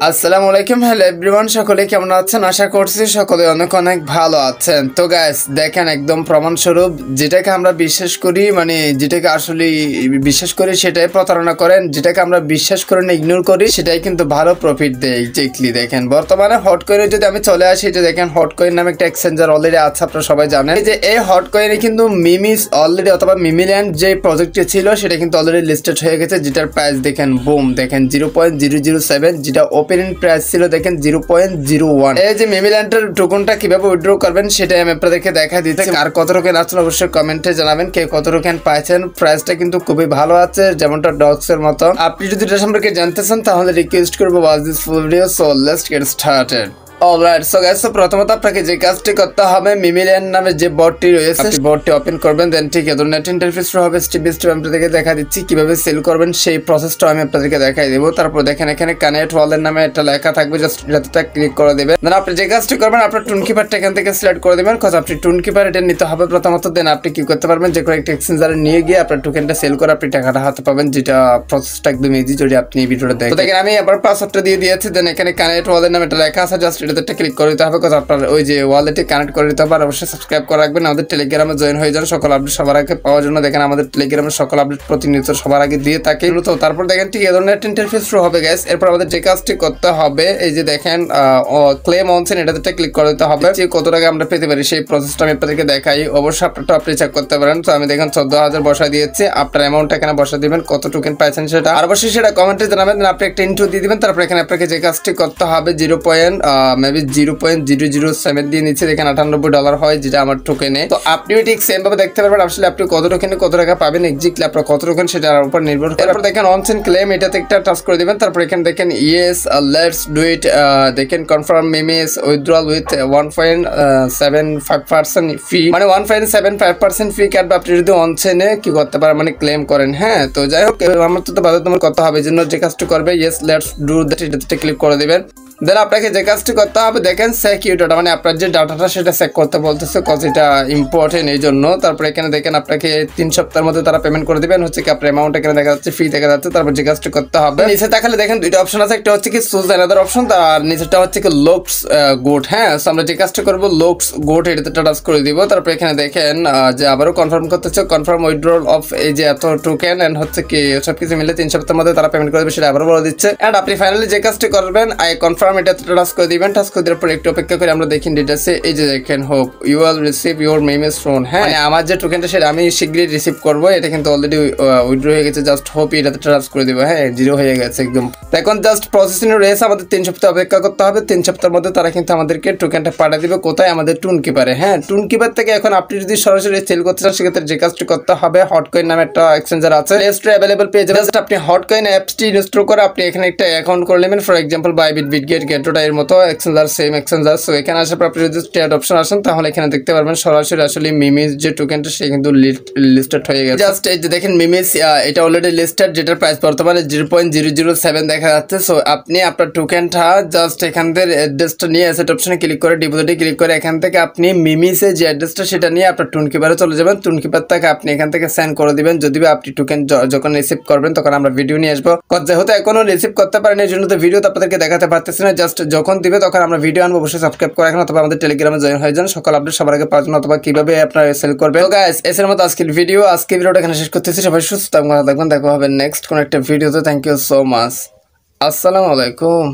আসসালামু আলাইকুম, hello everyone, সকলে কেমন আছেন? আশা করছি সকলে অনেক অনেক ভালো আছেন। তো গাইস দেখেন, একদম প্রমাণস্বরূপ যেটাকে আমরা বিশ্বাস করি, মানে যেটাকে আসলে বিশ্বাস করি সেটাই প্রতারণা করেন, যেটাকে আমরা বিশ্বাস করি না, ইগনোর করি, সেটাই কিন্তু ভালো প্রফিট দেয়। এক্স্যাক্টলি দেখেন বর্তমানে হট কয়েনে যদি আমি চলে আসি, যে দেখেন হট কয়েন নামে একটা এক্সচেঞ্জার অলরেডি আছে, আপনারা সবাই জানেন যে এই হট কয়েনে কিন্তু মিমিস অলরেডি অথবা মিমিল্যান্ড যে প্রজেক্টটি ছিল সেটা কিন্তু অলরেডি লিস্টেড হয়ে গেছে, যেটার প্রাইস দেখেন বুম দেখেন 0.007, যেটা ওপেনিং প্রাইস ছিল দেখেন 0.01। এই যে মিমিল্যান্ডের টোকনটা কিভাবে উইথড্র করবেন সেটাই আমি আপনাদেরকে দেখা দিচ্ছি। আর কত টোকেন আসলে অবশ্যই কমেন্টে জানাবেন কে কত টোকেন পাইছেন। প্রাইসটা কিন্তু খুবই ভালো আছে, যেমনটা ডক্স এর মতো। আপনি যদি এটা সম্পর্কে জানতে চান তাহলে রিকোয়েস্ট করবো watch this full video. So let's get started. Alright, so guys, প্রথমত আপনাকে যে কাজটি করতে হবে, মিমিল্যান্ড নামে যে বটটি রয়েছে আপনি বটটি ওপেন করবেন। দেন ঠিক এত নেট ইন্টারফেস শুরু হবে, স্টেপ বাই স্টেপ আপনাদেরকে দেখা দিচ্ছি কিভাবে সেল করবেন, সেই প্রসেসটা আমি আপনাদেরকে দেখাই দেবো। তারপর দেখেন এখানে কানেক্ট ওয়ালেট নামে একটা লেখা থাকবে, জাস্ট এটাতে ক্লিক করে দেবেন। দেন আপনি যে কাজটি করবেন, আপনার টুন কিপারটা এখান থেকে সিলেক্ট করে দেবেন, কজ আপনি টুন কিপার এটা নিতে হবে প্রথমত। দেন আপনি কি করতে পারবেন, যে কোনো একটা এক্সচেঞ্জারে নিয়ে গিয়ে আপনার টোকেনটা সেল করে আপনি টাকাটা হাতে পাবেন, যেটা প্রসেসটা একদম ইজি যদি আপনি এই ভিডিওটা দেখেন। তো দেখেন আমি আবার পাসওয়ার্ডটা দিয়ে দিয়েছি। দেন এখানে কানেক্ট ওয়ালেট নামে একটা লেখা আছে, জাস্ট এটাতে ক্লিক করে দিতে হবে, আপনার ওই যে ওয়ালেটে কানেক্ট করে দিতে হবে। আর অবশ্যই সাবস্ক্রাইব করে রাখবেন, আমাদের টেলিগ্রামে জয়েন হয়ে যান সকল আপডেট সবার আগে পাওয়ার জন্য। দেখেন আমাদের টেলিগ্রামের সকল আপডেট প্রতিনিয়ত সবার আগে দিয়ে থাকে। তো তারপর দেখেন ঠিক এই ধরনের ইন্টারফেস শুরু হবে গাইস। এরপর আমাদের যে কাজটি করতে হবে, এই যে দেখেন ক্লেম অনসেন, এটাতে ক্লিক করে দিতে হবে। যে কত টাকা আমরা পেতে পারি সেই প্রসেসটা আমি আপনাদেরকে দেখাই। অবশ্যই আপনারটা আপনি চেক করতে পারেন। তো আমি দেখেন 14,000 বসায় দিয়েছি, আপনার অ্যামাউন্টটা এখানে বসা দিবেন, কত টোকেন পাইছেন সেটা। আর অবশ্যই সেটা কমেন্টে জানাবেন। আপনি একটা ইন্ট্রো দিয়ে দিবেন। তারপর এখানে আপনাকে যে কাজটি করতে হবে 0.007 দিয়ে নিচ্ছে, দেখেন $98 হয়, যেটা আমার টোকেনে। তো আপনিও ঠিক সেম ভাবে দেখতে পারবেন আসলে আপনি কত টোকেনে কত টাকা পাবেন, এক্স্যাক্টলি আপনার কত টোকেন সেটার উপর নির্ভর করে। তারপর দেখেন অনসেন ক্লেম, এটাতে একটা টাচ করে দিবেন। তারপর এখানে দেখেন ইয়েস লেটস ডু ইট, দেখেন কনফার্ম মিমিস উইথড্রল উইথ 1.75% ফি, মানে 1.75% ফি কাটবে আপনি যদি অনসেনে কি করতে পারেন, মানে ক্লেম করেন। হ্যাঁ, তো যাই হোক, আমার তো বাধ্যতামূলক করতে হবে, জন্য যে কাজটি করবে ইয়েস লেটস ডু দ্যাট, এটাতে ক্লিক করে দিবেন। দেন আপনাকে যে কাজটি করতে হবে দেখেন সিকিউর ডাটা, মানে আপনার যে ডাটাটা সেটা চেক করতে বলতেছে, কজ এটা ইম্পর্টেন্ট এই জন্য। তারপরে এখানে দেখেন আপনাকে 3 সপ্তাহের মধ্যে তারা পেমেন্ট করে দিবেন, হচ্ছে কি আপনার অ্যামাউন্ট এখানে দেখা যাচ্ছে, ফি দেখা যাচ্ছে। তারপর যে কাজটি করতে হবে নিচে তাকালে দেখেন দুইটা অপশন আছে, একটা হচ্ছে কি চুজ অ্যানাদার অপশন, আর নিচেটা হচ্ছে কি লোকস গোট। হ্যাঁ, সো আমরা যে কাজটি করবো লোকস গোট, এটাতে টাচ করে দিব। তারপর এখানে দেখেন যে আবারও কনফার্ম করতে হচ্ছে, কনফার্ম উইথড্রল অফ এই যে এত টোকেন এন্ড হচ্ছে কি সবকিছু মিলে 3 সপ্তাহের মধ্যে তারা পেমেন্ট করে দেবে, সেটা আবারও বলে দিচ্ছে। এন্ড আপনি ফাইনালি যে কাজটি করবেন আই কনফার্ম, এটাতে টাচ করে দিবেন। টাচ করে দেওয়ার পর একটু অপেক্ষা করে আমরা দেখি ডিটেলসে, এই যে দেখেন hope you will receive your memes soon. হ্যাঁ, মানে আমার যে টোকেনটা সেটা আমি শীঘ্রই রিসিভ করবো, এটা কিন্তু অলরেডি উইথড্র হয়ে গেছে। জাস্ট হোপ এটাতে টাচ করে দিব। হ্যাঁ, 0 হয়ে গেছে একদম। এখন জাস্ট প্রসেসিং রয়েছে, আমাদের 3 সপ্তাহ অপেক্ষা করতে হবে। 3 সপ্তাহের মধ্যে তারা কিন্তু আমাদেরকে টোকেনটা পাঠিয়ে দিবে কোথায়, আমাদের টুন কিপারে। হ্যাঁ, টুন কিপার থেকে এখন আপনি যদি সরাসরি সেল করতে চান সেক্ষেত্রে যে কাজটি করতে হবে, হটকয়েন নামে একটা এক্সচেঞ্জার আছে, প্লে স্টোরে অ্যাভেলেবল পেয়ে যাবেন। জাস্ট আপনি হটকয়েন অ্যাপসটি ইনস্টল করে আপনি এখানে একটা অ্যাকাউন্ট করে নেবেন, ফর এক্সাম্পল বাইবিট, বিটগেট, গেটোটা এর মতো এক্সচেঞ্জার, সেম এক্সচেঞ্জার। সো এখানে আসার পর আপনি যদি ট্রেড অপশন আসেন তাহলে এখানে দেখতে পারবেন সরাসরি আসলে মিমিস যে টোকেনটা সে কিন্তু লিস্টেড হয়ে গেছে। জাস্ট এই যে দেখেন মিমিস, এটা অলরেডি লিস্টেড, যেটার প্রাইস বর্তমানে 0.007 দেখা যাচ্ছে। সো আপনি আপনার টোকেনটা জাস্ট এখান থেকে অ্যাড্রেসটা নিয়ে অ্যাসেট অপশনে ক্লিক করে ডিপোজিটে ক্লিক করে এখান থেকে আপনি মিমিসের যে অ্যাড্রেসটা সেটা নিয়ে আপনার টুন কিপারে চলে যাবেন। টুন কিপার থেকে আপনি এখান থেকে সেন্ড করে দিবেন। যদি আপনি টোকেন যখন রিসিভ করবেন তখন আমরা ভিডিও নিয়ে আসবো, যেহেতু এখনো রিসিভ করতে পারেন এই জন্য তো ভিডিও আপনাদেরকে দেখাতে পারতেছি না। জাস্ট যখন দিবে তখন আমরা ভিডিও আনবো, অবশ্যই সাবস্ক্রাইব করে রাখেন অথবা আমাদের টেলিগ্রামে জয়েন হয়ে যান সকল আপডেট সবার আগে পাওয়ার জন্য, অথবা কিভাবে আপনারা সেল করবেন। তো গাইস, এর মতো আজকের ভিডিওটা এখানে শেষ করতেছি। সবাই সুস্থ থাকবেন, দেখা হবে নেক্সট কোন একটা ভিডিওতে। Thank you so much. আসসালামু আলাইকুম।